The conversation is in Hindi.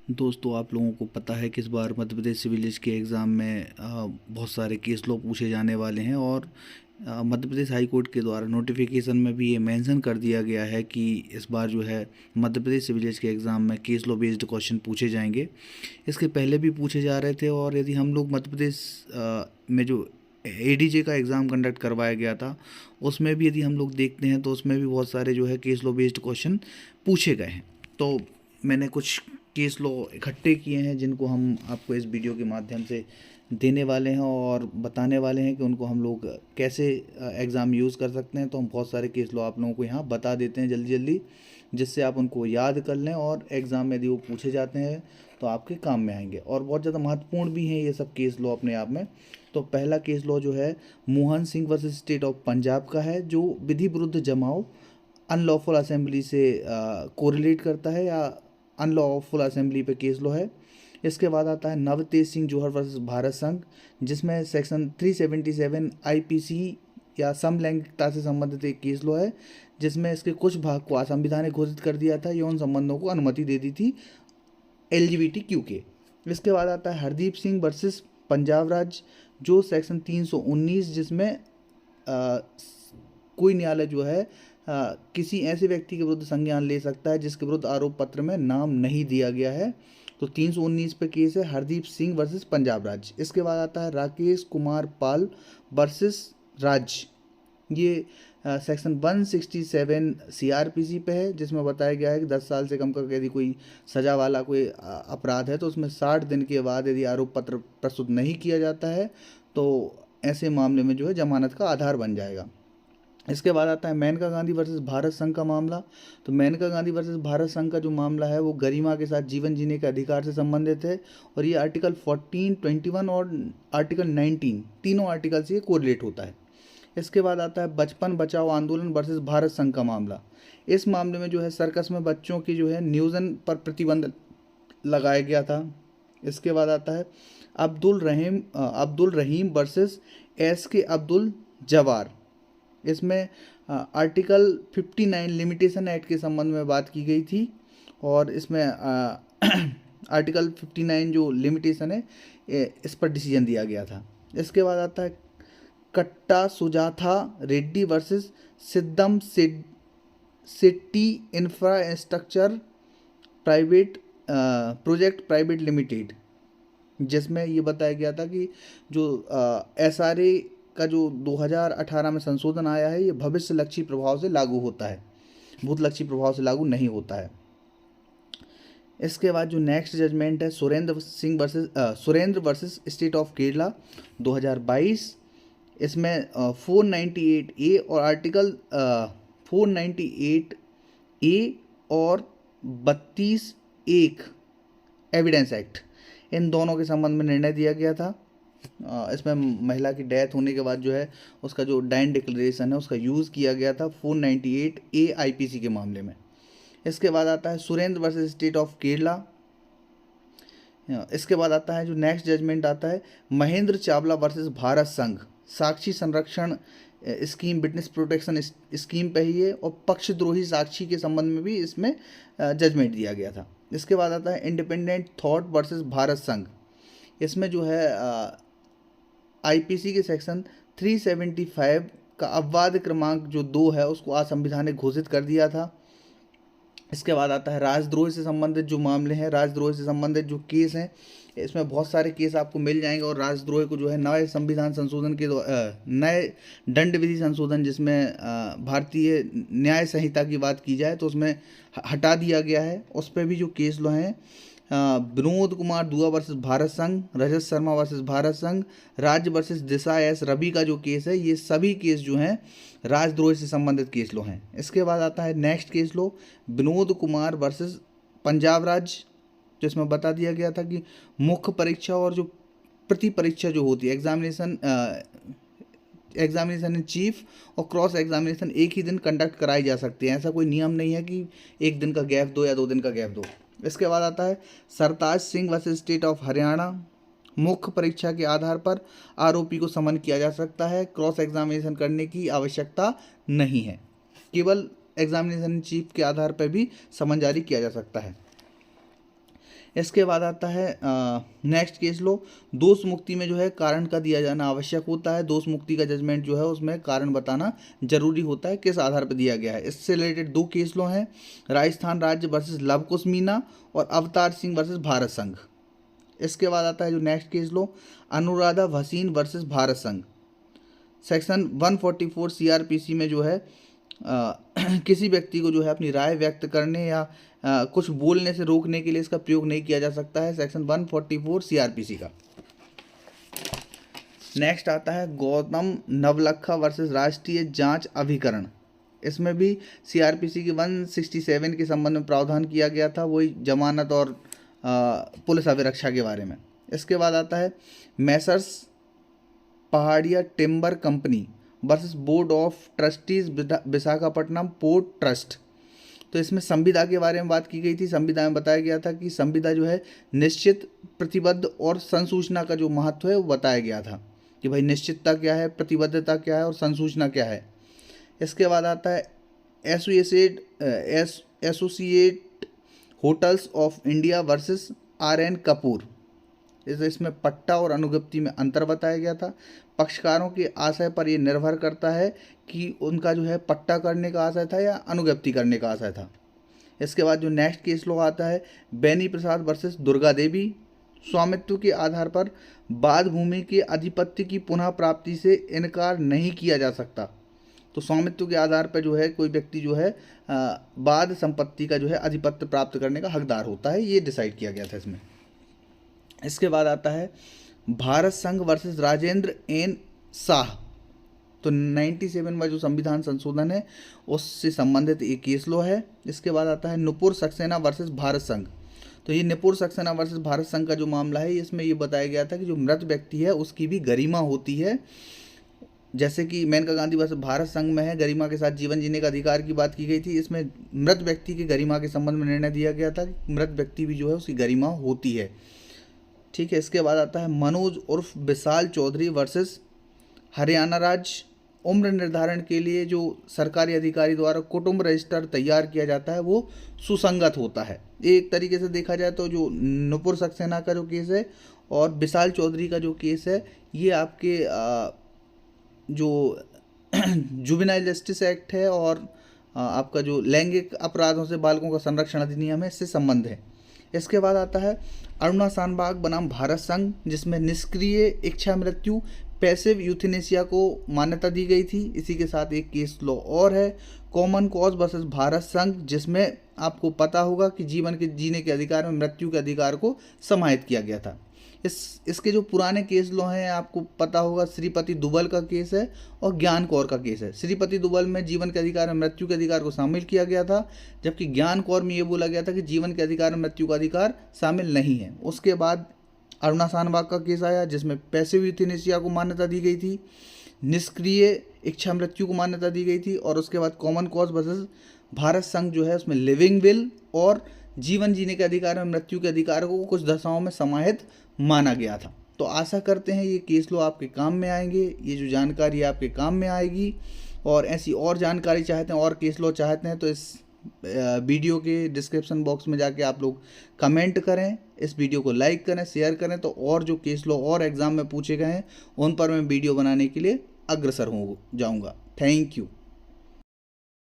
दोस्तों, आप लोगों को पता है कि इस बार मध्य प्रदेश सिविल के एग्ज़ाम में बहुत सारे केस लॉ पूछे जाने वाले हैं और मध्य प्रदेश हाई कोर्ट के द्वारा नोटिफिकेशन में भी ये मेंशन कर दिया गया है कि इस बार जो है मध्य प्रदेश सिविल के एग्ज़ाम में केस लॉ बेस्ड क्वेश्चन पूछे जाएंगे। इसके पहले भी पूछे जा रहे थे और यदि हम लोग मध्य प्रदेश में जो एडीजे का एग्ज़ाम कंडक्ट करवाया गया था उसमें भी यदि हम लोग देखते हैं तो उसमें भी बहुत सारे जो है केस लॉ बेस्ड क्वेश्चन पूछे गए हैं। तो मैंने कुछ केस लॉ इकट्ठे किए हैं जिनको हम आपको इस वीडियो के माध्यम से देने वाले हैं और बताने वाले हैं कि उनको हम लोग कैसे एग्ज़ाम यूज़ कर सकते हैं। तो हम बहुत सारे केस लॉ आप लोगों को यहाँ बता देते हैं जल्दी जल्दी, जिससे आप उनको याद कर लें और एग्ज़ाम में यदि वो पूछे जाते हैं तो आपके काम में आएंगे और बहुत ज़्यादा महत्वपूर्ण भी हैं ये सब केस लॉ अपने आप में। तो पहला केस लॉ जो है Mohan Singh versus state of Punjab का है, जो विधि विरुद्ध जमाव अनलॉफुल असेंबली से कोरिलेट करता है या अनलॉफुल असेंबली पे केस लॉ है। इसके बाद आता है नवतेज सिंह जौहर वर्सेस भारत संघ, जिसमें सेक्शन 377 आईपीसी या समलैंगिकता से संबंधित एक केस लॉ है, जिसमें इसके कुछ भाग को असंवैधानिक घोषित कर दिया था, यौन संबंधों को अनुमति दे दी थी एलजीबीटीक्यू के। इसके बाद आता है हरदीप सिंह वर्सेस पंजाब राज्य, जो सेक्शन 319, जिसमें कोई न्यायालय जो है किसी ऐसे व्यक्ति के विरुद्ध संज्ञान ले सकता है जिसके विरुद्ध आरोप पत्र में नाम नहीं दिया गया है। तो 319 पे केस है हरदीप सिंह वर्सेस पंजाब राज्य। इसके बाद आता है राकेश कुमार पाल वर्सेस राज्य, ये सेक्शन 167 सीआरपीसी पे है, जिसमें बताया गया है कि 10 साल से कम का यदि कोई सजा वाला कोई अपराध है तो उसमें 60 दिन के बाद यदि आरोप पत्र प्रस्तुत नहीं किया जाता है तो ऐसे मामले में जो है जमानत का आधार बन जाएगा। इसके बाद आता है मेनका गांधी वर्सेस भारत संघ का मामला। तो मेनका गांधी वर्सेस भारत संघ का जो मामला है वो गरिमा के साथ जीवन जीने के अधिकार से संबंधित है और ये आर्टिकल 14, 21 और आर्टिकल 19 तीनों आर्टिकल से ये कोरिलेट होता है। इसके बाद आता है बचपन बचाओ आंदोलन वर्सेस भारत संघ का मामला। इस मामले में जो है सर्कस में बच्चों की जो है नियोजन पर प्रतिबंध लगाया गया था। इसके बाद आता है अब्दुल रहीम वर्सेस एस के अब्दुल जवार। इसमें आर्टिकल 59 लिमिटेशन एक्ट के संबंध में बात की गई थी और इसमें आर्टिकल 59 जो लिमिटेशन है इस पर डिसीजन दिया गया था। इसके बाद आता है Katta Sujatha Reddy versus Siddham city infrastructure private project private limited, जिसमें ये बताया गया था कि जो एसआरए का जो 2018 में संशोधन आया है ये भविष्य लक्षी प्रभाव से लागू होता है, भूतलक्षी प्रभाव से लागू नहीं होता है। इसके बाद जो नेक्स्ट जजमेंट है Surendra versus state of Kerala 2022। इसमें 498A और आर्टिकल 498A और 32(1) एविडेंस एक्ट, इन दोनों के संबंध में निर्णय दिया गया था। इसमें महिला की डेथ होने के बाद जो है उसका जो डाइन डिक्लेरेशन है उसका यूज़ किया गया था 498A आईपीसी के मामले में। इसके बाद आता है Surendra versus state of Kerala. इसके बाद आता है जो नेक्स्ट जजमेंट आता है महेंद्र चावला वर्सेस भारत संघ, साक्षी संरक्षण स्कीम विटनेस प्रोटेक्शन स्कीम पे ही है और पक्षद्रोही साक्षी के संबंध में भी इसमें जजमेंट दिया गया था। इसके बाद आता है इंडिपेंडेंट थॉट वर्सेस भारत संघ। इसमें जो है आईपीसी के सेक्शन 375 का अपवाद क्रमांक जो 2 है उसको असंवैधानिक घोषित कर दिया था। इसके बाद आता है राजद्रोह से संबंधित जो मामले हैं, राजद्रोह से संबंधित जो केस हैं, इसमें बहुत सारे केस आपको मिल जाएंगे और राजद्रोह को जो है नए संविधान संशोधन के नए दंड विधि संशोधन, जिसमें भारतीय न्याय संहिता की बात की जाए तो उसमें हटा दिया गया है, उस पर भी जो केस लो हैं विनोद कुमार दुआ वर्सेस भारत संघ, रजत शर्मा वर्सेस भारत संघ, राज्य वर्सेस दिशा एस रवि का जो केस है, ये सभी केस जो हैं राजद्रोह से संबंधित केस लो हैं। इसके बाद आता है नेक्स्ट केस लो विनोद कुमार वर्सेस पंजाब राज्य, जिसमें बता दिया गया था कि मुख्य परीक्षा और जो प्रति परीक्षा जो होती है एग्जामिनेशन इन चीफ और क्रॉस एग्जामिनेशन एक ही दिन कंडक्ट कराई जा सकती है, ऐसा कोई नियम नहीं है कि एक दिन का गैप दो या 2 दिन का गैप दो। इसके बाद आता है Sartaj Singh versus state of Haryana, मुख्य परीक्षा के आधार पर आरोपी को समन किया जा सकता है, क्रॉस एग्जामिनेशन करने की आवश्यकता नहीं है, केवल एग्जामिनेशन इन चीफ के आधार पर भी समन जारी किया जा सकता है। इसके बाद आता है नेक्स्ट केस लो, दोष मुक्ति में जो है कारण का दिया जाना आवश्यक होता है। दोष मुक्ति का जजमेंट जो है उसमें कारण बताना जरूरी होता है, किस आधार पर दिया गया है। इससे रिलेटेड दो केस लो हैं, राजस्थान राज्य वर्सेस लव कुश मीना और अवतार सिंह वर्सेस भारत संघ। इसके बाद आता है जो नेक्स्ट केस लो, अनुराधा भसीन वर्सेस भारत संघ। सेक्शन 144 CRPC में जो है किसी व्यक्ति को जो है अपनी राय व्यक्त करने या कुछ बोलने से रोकने के लिए इसका प्रयोग नहीं किया जा सकता है, सेक्शन 144 CRPC का। नेक्स्ट आता है गौतम नवलखा वर्सेस राष्ट्रीय जांच अभिकरण। इसमें भी CRPC की 167 के संबंध में प्रावधान किया गया था, वही जमानत और पुलिस अभिरक्षा के बारे में। इसके बाद आता है messrs Paharia timber company versus board of trustees Visakhapatnam port trust. तो इसमें संविदा के बारे में बात की गई थी। संविदा में बताया गया था कि संविदा जो है निश्चित, प्रतिबद्ध और संसूचना का जो महत्व है वो बताया गया था कि भाई निश्चितता क्या है, प्रतिबद्धता क्या है और संसूचना क्या है। इसके बाद आता है associate hotels of India versus RN Kapoor. इसमें पट्टा और अनुज्ञप्ति में अंतर बताया गया था। पक्षकारों के आशय पर यह निर्भर करता है कि उनका जो है पट्टा करने का आशय था या अनुज्ञप्ति करने का आशय था। इसके बाद जो नेक्स्ट केस लो आता है बेनी प्रसाद वर्सेस दुर्गा देवी। स्वामित्व के आधार पर बाध भूमि के अधिपत्य की पुनः प्राप्ति से इनकार नहीं किया जा सकता। तो स्वामित्व के आधार पर जो है कोई व्यक्ति जो है बाध संपत्ति का जो है अधिपत्य प्राप्त करने का हकदार होता है, ये डिसाइड किया गया था इसमें। इसके बाद आता है भारत संघ वर्सेस राजेंद्र एन शाह। तो 97 में जो संविधान संशोधन है उससे संबंधित एक केस लो है। इसके बाद आता है नुपुर सक्सेना वर्सेस भारत संघ। तो ये नुपुर सक्सेना वर्सेस भारत संघ का जो मामला है इसमें ये बताया गया था कि जो मृत व्यक्ति है उसकी भी गरिमा होती है। जैसे कि मेनका गांधी वर्सेस भारत संघ में है गरिमा के साथ जीवन जीने का अधिकार की बात की गई थी, इसमें मृत व्यक्ति की गरिमा के संबंध में निर्णय दिया गया था कि मृत व्यक्ति भी जो है उसकी गरिमा होती है। ठीक है। इसके बाद आता है मनोज उर्फ विशाल चौधरी वर्सेस हरियाणा राज्य। उम्र निर्धारण के लिए जो सरकारी अधिकारी द्वारा कुटुंब रजिस्टर तैयार किया जाता है वो सुसंगत होता है। एक तरीके से देखा जाए तो जो नुपुर सक्सेना का जो केस है और विशाल चौधरी का जो केस है ये आपके जो जुवेनाइल जस्टिस एक्ट है और आपका जो लैंगिक अपराधों से बालकों का संरक्षण अधिनियम है इससे संबंध है। इसके बाद आता है अरुणा शानबाग बनाम भारत संघ, जिसमें निष्क्रिय इच्छा मृत्यु पैसिव यूथेनेसिया को मान्यता दी गई थी। इसी के साथ एक केस लॉ और है कॉमन कॉज वर्सेस भारत संघ, जिसमें आपको पता होगा कि जीवन के जीने के अधिकार में मृत्यु के अधिकार को समाहित किया गया था। इसके जो पुराने केस लॉ हैं आपको पता होगा श्रीपति दुबल का केस है और ज्ञान कौर का केस है। श्रीपति दुबल में जीवन के अधिकार में मृत्यु के अधिकार को शामिल किया गया था, जबकि ज्ञान कौर में ये बोला गया था कि जीवन के अधिकार में मृत्यु का अधिकार शामिल नहीं है। उसके बाद अरुणा शानबाग का केस आया जिसमें पैसिव यूथेनेसिया को मान्यता दी गई थी, निष्क्रिय इच्छा मृत्यु को मान्यता दी गई थी और उसके बाद कॉमन कॉज वर्सेस भारत संघ जो है उसमें लिविंग विल और जीवन जीने के अधिकार में मृत्यु के अधिकार को कुछ दशाओं में समाहित माना गया था। तो आशा करते हैं ये केस लो आपके काम में आएंगे, ये जो जानकारी आपके काम में आएगी। और ऐसी और जानकारी चाहते हैं और केस लो चाहते हैं तो इस वीडियो के डिस्क्रिप्शन बॉक्स में जाके आप लोग कमेंट करें, इस वीडियो को लाइक करें, शेयर करें। तो और जो केस लो और एग्ज़ाम में पूछे गए हैं उन पर मैं वीडियो बनाने के लिए अग्रसर हो जाऊँगा। Thank you.